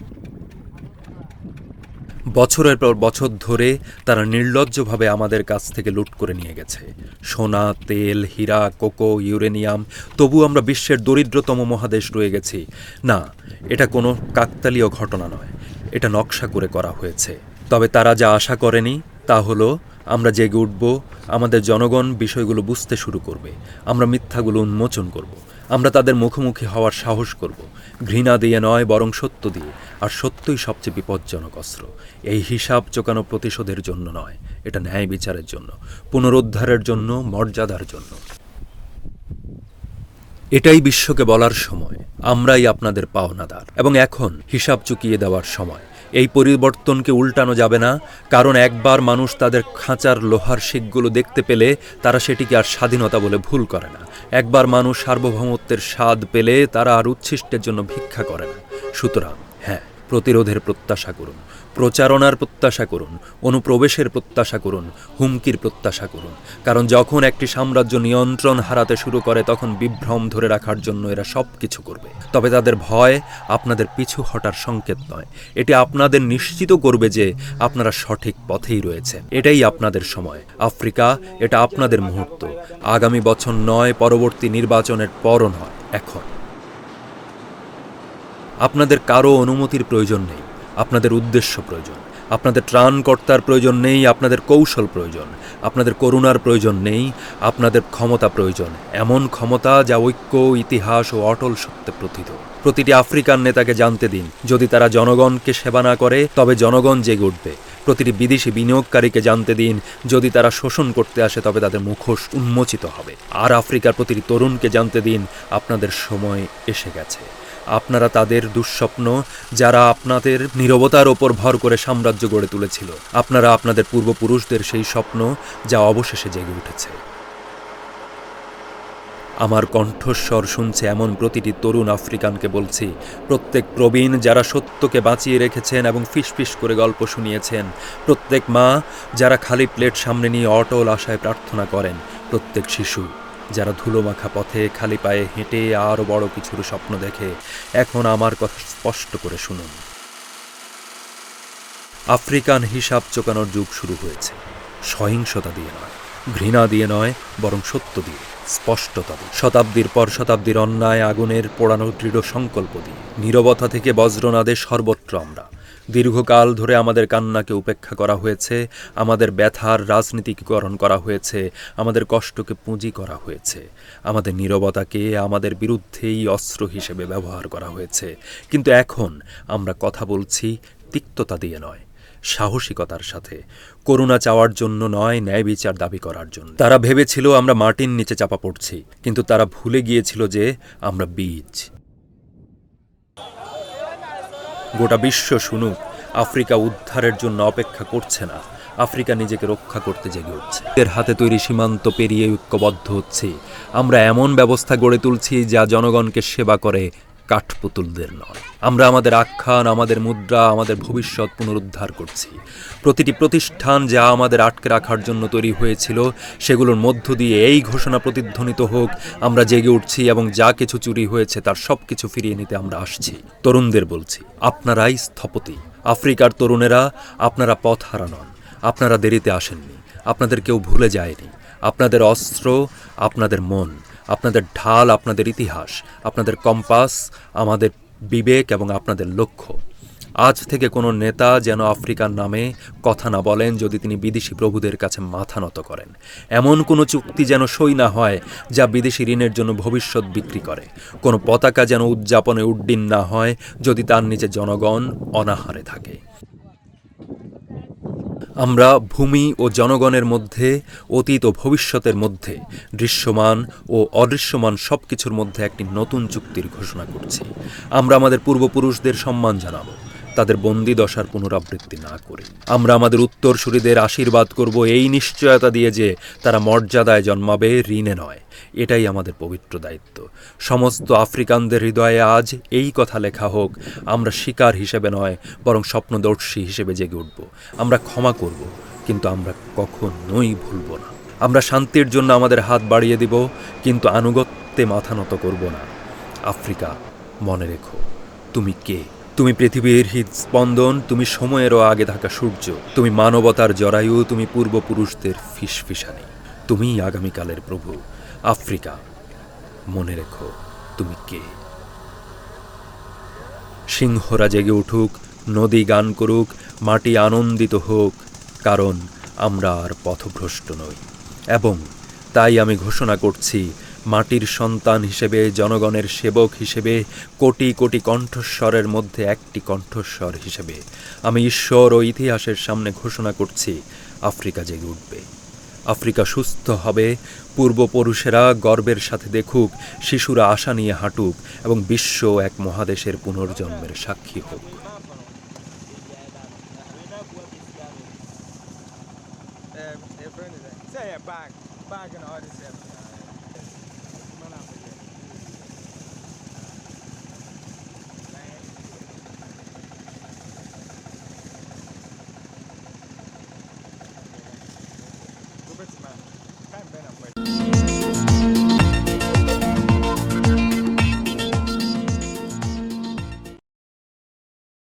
[SPEAKER 1] বছরের পর বছর ধরে তারা নির্লজ্জভাবে আমাদের কাছ থেকে লুট করে নিয়ে গেছে সোনা, তেল, হীরা, কোকো, ইউরেনিয়াম। তবু আমরা বিশ্বের দরিদ্রতম মহাদেশ রয়ে গেছি। না, এটা কোনো কাকতালীয় ঘটনা নয়, এটা নকশা করে করা হয়েছে। তবে তারা যা আশা করেনি তা হলো আমরা জেগে উঠব, আমাদের জনগণ বিষয়গুলো বুঝতে শুরু করবে, আমরা মিথ্যাগুলো উন্মোচন করব, আমরা তাদের মুখোমুখি হওয়ার সাহস করব, ঘৃণা দিয়ে নয় বরং সত্য দিয়ে। আর সত্যই সবচেয়ে বিপজ্জনক অস্ত্র। এই হিসাব চোকানো প্রতিশোধের জন্য নয়, এটা ন্যায় বিচারের জন্য, পুনরুদ্ধারের জন্য, মর্যাদার জন্য। এটাই বিশ্বকে বলার সময়, আমরাই আপনাদের পাওনাদার এবং এখন হিসাব চুকিয়ে দেওয়ার সময়। এই পরিবর্তনকে উল্টানো যাবে না, কারণ একবার মানুষ তাদের খাঁচার লোহার শিকগুলো দেখতে পেলে তারা সেটিকে আর স্বাধীনতা বলে ভুল করে না। একবার মানুষ সার্বভৌমত্বের স্বাদ পেলে তারা আর উচ্ছিষ্টের জন্য ভিক্ষা করে না। সুতরাং হ্যাঁ, প্রতিরোধের প্রত্যাশা করুন, প্রচারণার প্রত্যাশা করুন, অনুপ্রবেশের প্রত্যাশা করুন, হুমকির প্রত্যাশা করুন। কারণ যখন একটি সাম্রাজ্য নিয়ন্ত্রণ হারাতে শুরু করে তখন বিভ্রম ধরে রাখার জন্য এরা সব কিছু করবে। তবে তাদের ভয় আপনাদের পিছু হটার সংকেত নয়, এটি আপনাদের নিশ্চিত করবে যে আপনারা সঠিক পথেই রয়েছেন। এটাই আপনাদের সময়। আফ্রিকা, এটা আপনাদের মুহূর্ত। আগামী বছর নয়, পরবর্তী নির্বাচনের পরও নয়, এখন। আপনাদের কারো অনুমতির প্রয়োজন নেই, আপনাদের উদ্দেশ্য প্রয়োজন। আপনাদের ত্রাণকর্তার প্রয়োজন নেই, আপনাদের কৌশল প্রয়োজন। আপনাদের করুণার প্রয়োজন নেই, আপনাদের ক্ষমতা প্রয়োজন। এমন ক্ষমতা যা ঐক্য, ইতিহাস ও অটল সত্যে প্রথিত। প্রতিটি আফ্রিকান নেতাকে জানতে দিন, যদি তারা জনগণকে সেবা না করে তবে জনগণ জেগে উঠবে। প্রতিটি বিদেশি বিনিয়োগকারীকে জানতে দিন, যদি তারা শোষণ করতে আসে তবে তাদের মুখোশ উন্মোচিত হবে। আর আফ্রিকার প্রতিটি তরুণকে জানতে দিন, আপনাদের সময় এসে গেছে। আপনারা তাদের দুঃস্বপ্ন, যারা আপনাদের নীরবতার ওপর ভর করে সাম্রাজ্য গড়ে তুলেছিল। আপনারা আপনাদের পূর্বপুরুষদের সেই স্বপ্ন, যা অবশেষে জেগে উঠেছে। আমার কণ্ঠস্বর শুনছে এমন প্রতিটি তরুণ আফ্রিকানকে বলছি, প্রত্যেক প্রবীণ যারা সত্যকে বাঁচিয়ে রেখেছেন এবং ফিসফিস করে গল্প শুনিয়েছেন, প্রত্যেক মা যারা খালি প্লেট সামনে নিয়ে অটল আশায় প্রার্থনা করেন, প্রত্যেক শিশু যারা ধুলোমাখা পথে খালি পায়ে হেঁটে আরও বড় কিছুর স্বপ্ন দেখে, এখন আমার কথা স্পষ্ট করে শুনুন। আফ্রিকান হিসাব চোকানোর যুগ শুরু হয়েছে। সহিংসতা দিয়ে নয়, ঘৃণা দিয়ে নয়, বরং সত্য দিয়ে, স্পষ্টতা দিয়ে, শতাব্দীর পর শতাব্দীর অন্যায় আগুনের পোড়ানো দৃঢ় সংকল্প দিয়ে। নীরবতা থেকে বজ্রনাদে সর্বত্র আমরা। দীর্ঘকাল ধরে আমাদের কান্নাকে উপেক্ষা করা হয়েছে, আমাদের ব্যথার রাজনীতিকরণ করা হয়েছে, আমাদের কষ্টকে পুঁজি করা হয়েছে, আমাদের নীরবতাকে আমাদের বিরুদ্ধেই অস্ত্র হিসেবে ব্যবহার করা হয়েছে। কিন্তু এখন আমরা কথা বলছি তিক্ততা দিয়ে নয়, সাহসিকতার সাথে। করুণা চাওয়ার জন্য নয়, ন্যায় বিচার দাবি করার জন্য। তারা ভেবেছিল আমরা মাটির নিচে চাপা পড়ছি, কিন্তু তারা ভুলে গিয়েছিল যে আমরা বীজ। গোটা বিশ্ব শুনুক, আফ্রিকা উদ্ধারের জন্য অপেক্ষা করছে না, আফ্রিকা নিজেকে রক্ষা করতে জেগে উঠছে। এর হাতে তৈরি সীমান্ত পেরিয়ে ঐক্যবদ্ধ হচ্ছে। আমরা এমন ব্যবস্থা গড়ে তুলছি যা জনগণকে সেবা করে, কাঠপুতুলদের নয়। আমরা আমাদের আখ্যান, আমাদের মুদ্রা, আমাদের ভবিষ্যৎ পুনরুদ্ধার করছি। প্রতিটি প্রতিষ্ঠান যা আমাদের আটকে রাখার জন্য তৈরি হয়েছিল, সেগুলোর মধ্য দিয়ে এই ঘোষণা প্রতিধ্বনিত হোক, আমরা জেগে উঠছি এবং যা কিছু চুরি হয়েছে তার সব কিছু ফিরিয়ে নিতে আমরা আসছি। তরুণদের বলছি, আপনারাই স্থপতি। আফ্রিকার তরুণেরা, আপনারা পথ হারা নন। আপনারা দেরিতে আসেননি, আপনাদের কেউ ভুলে যায়নি। আপনাদের অস্ত্র, আপনাদের মন, আপনাদের ঢাল, আপনাদের ইতিহাস, আপনাদের কম্পাস, আমাদের বিবেক এবং আপনাদের লক্ষ্য। আজ থেকে কোনো নেতা যেন আফ্রিকার নামে কথা না বলেন যদি তিনি বিদেশি প্রভুদের কাছে মাথা নত করেন। এমন কোনো চুক্তি যেন সই না হয় যা বিদেশি ঋণের জন্য ভবিষ্যৎ বিক্রি করে। কোনো পতাকা যেন উদযাপনে উড্ডীন না হয় যদি তার নিচে জনগণ অনাহারে থাকে। আমরা ভূমি ও জনগণের মধ্যে, অতীত ও ভবিষ্যতের মধ্যে, দৃশ্যমান ও অদৃশ্যমান সব কিছুর মধ্যে একটি নতুন চুক্তির ঘোষণা করছি। আমরা আমাদের পূর্বপুরুষদের সম্মান জানাবো, তাদের বন্দি দশার পুনরাবৃত্তি না করে। আমরা আমাদের উত্তরসূরিদের আশীর্বাদ করব এই নিশ্চয়তা দিয়ে যে তারা মর্যাদায় জন্মাবে, ঋণে নয়। এটাই আমাদের পবিত্র দায়িত্ব। সমস্ত আফ্রিকানদের হৃদয়ে আজ এই কথা লেখা হোক, আমরা শিকার হিসেবে নয় বরং স্বপ্নদর্শী হিসেবে জেগে উঠব। আমরা ক্ষমা করব, কিন্তু আমরা কখনোই ভুলব না। আমরা শান্তির জন্য আমাদের হাত বাড়িয়ে দিব, কিন্তু আনুগত্যে মাথা নত করব না। আফ্রিকা, মনে রেখো, তুমি কে? তুমি পৃথিবীর হৃদস্পন্দন, তুমি সময়েরও আগে থাকা সূর্য, তুমি মানবতার জরায়ু, তুমি পূর্বপুরুষদের ফিসফিসানি, তুমিই আগামীকালের প্রভু। আফ্রিকা, মনে রেখো, তুমি কে? সিংহরা জেগে উঠুক, নদী গান করুক, মাটি আনন্দিত হোক, কারণ আমরা আর পথভ্রষ্ট নই। এবং তাই আমি ঘোষণা করছি, মাটির সন্তান হিসেবে, জনগণের সেবক হিসেবে, কোটি কোটি কণ্ঠস্বরের মধ্যে একটি কণ্ঠস্বর হিসেবে আমি ঈশ্বর ও ইতিহাসের সামনে ঘোষণা করছি, আফ্রিকা জেগে উঠবে। আফ্রিকা সুস্থ হবে, পূর্বপুরুষেরা গর্বের সাথে দেখুক, শিশুরা আশা নিয়ে হাঁটুক এবং বিশ্ব এক মহাদেশের পুনর্জন্মের সাক্ষী হোক।
[SPEAKER 2] Kein Männer.